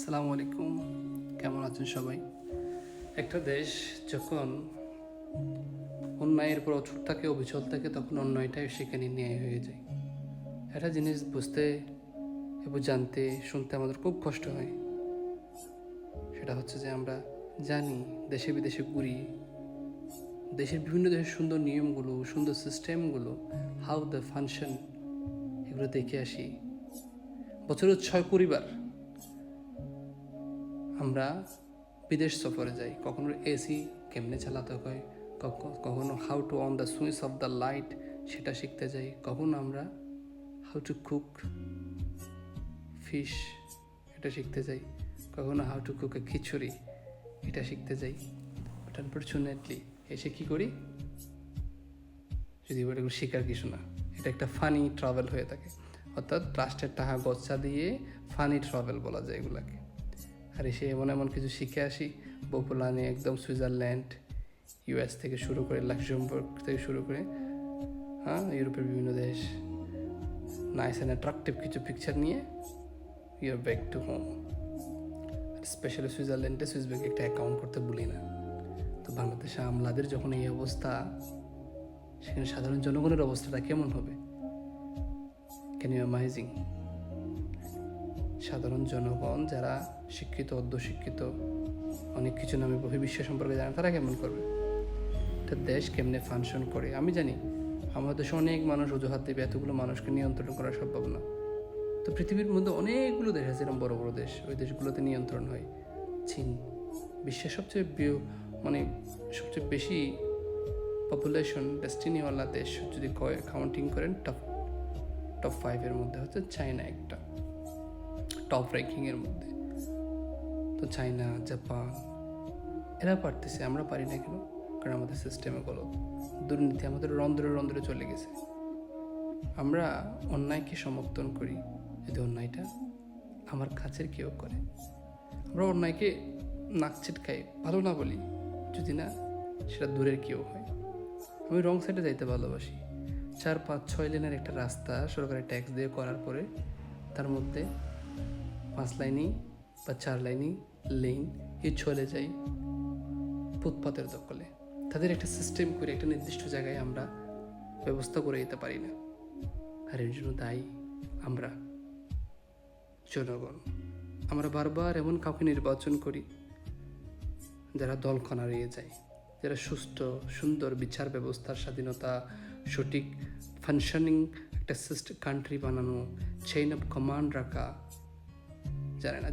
আসসালামু আলাইকুম, কেমন আছেন সবাই? একটা দেশ যখন অন্যায়ের পর অচুট থাকে, অবিচল থাকে, তখন অন্যায়টাই সেখানে ন্যায় হয়ে যায়। একটা জিনিস বুঝতে এবং জানতে শুনতে আমাদের খুব কষ্ট হয়। সেটা হচ্ছে যে আমরা জানি, দেশে বিদেশে ঘুরি, দেশের বিভিন্ন দেশের সুন্দর নিয়মগুলো, সুন্দর সিস্টেমগুলো, হাউ দ্য ফাংশন, এগুলো দেখে আসি। বছরের 6 পরিবার আমরা বিদেশ সফরে যাই। কখনো এসি কেমনে চালাতে হয়, কখনো how to on the switch off the light সেটা শিখতে যাই। কখনো আমরা হাউ টু কুক ফিশ এটা শিখতে যাই। কখনো হাউ টু কুক এ খিচুড়ি এটা শিখতে যাই। বাট আনফর্চুনেটলি এসে কী করি, যদি এগুলো শেখার কিছু না, এটা একটা ফানি ট্রাভেল হয়ে থাকে। অর্থাৎ রাষ্ট্রের টাকা গচ্ছা দিয়ে ফানি ট্রাভেল বলা যায় এগুলাকে। আর এসে এমন এমন কিছু শিখে আসি, বপুলানে একদম সুইজারল্যান্ড, ইউএস থেকে শুরু করে লাক্সেমবার্গ থেকে শুরু করে ইউরোপের বিভিন্ন দেশ, নাইস অ্যান্ড অ্যাট্রাকটিভ কিছু পিকচার নিয়ে your back to home. Specially সুইজারল্যান্ডে সুইস ব্যাংকে একটা অ্যাকাউন্ট করতে ভুলি না। তো বাংলাদেশে আমলাদের যখন এই অবস্থা, সেখানে সাধারণ জনগণের অবস্থাটা কেমন হবে? Can you imagine? সাধারণ জনগণ যারা শিক্ষিত, অর্ধশিক্ষিত, অনেক কিছু নামে বহির্বিশ্ব সম্পর্কে জানে, তারা কেমন করবে? একটা দেশ কেমনে ফাংশন করে আমি জানি। আমাদের দেশে অনেক মানুষ অজুহাত দেবে, এতগুলো মানুষকে নিয়ন্ত্রণ করা সম্ভব না। তো পৃথিবীর মধ্যে অনেকগুলো দেশ আছে এরকম বড় বড় দেশ, ওই দেশগুলোতে নিয়ন্ত্রণ হয়। চীন বিশ্বের সবচেয়ে সবচেয়ে বেশি পপুলেশন ডেস্টিনিওয়ালা দেশ যদি কাউন্টিং করেন, টপ 5-এর মধ্যে হচ্ছে চায়না একটা, টপ র্যাঙ্কিংয়ের মধ্যে। তো চায়না, জাপান এরা পারতেছে, আমরা পারি না কেন? কারণ আমাদের সিস্টেমে গলত, দুর্নীতি আমাদের রন্ধ্রে রন্ধ্রে চলে গেছে। আমরা অন্যায়কে সমর্থন করি যদি অন্যায়টা আমার কাছের কেউ করে। আমরা অন্যায়কে নাক ছিটকাই, ভালো না বলি যদি না সেটা দূরের কেউ হয়। আমি রং সাইডে যাইতে ভালোবাসি। 4, 5, 6 লেনের একটা রাস্তা সরকারি ট্যাক্স দিয়ে করার পরে তার মধ্যে 5 লাইনই বা 4 লাইনই লেন চলে যাই ফুটপাতের দখলে। তাদের একটা সিস্টেম করে একটা নির্দিষ্ট জায়গায় আমরা ব্যবস্থা করে দিতে পারি না। আর এর জন্য দায়ী আমরা জনগণ। আমরা বারবার এমন কাউকে নির্বাচন করি যারা দলক্ষণ হারিয়ে যায়, যারা সুষ্ঠু সুন্দর বিচার ব্যবস্থার স্বাধীনতা, সঠিক ফাংশনিং একটা কান্ট্রি বানানো, চেইন অফ কমান্ড রাখা জানে না।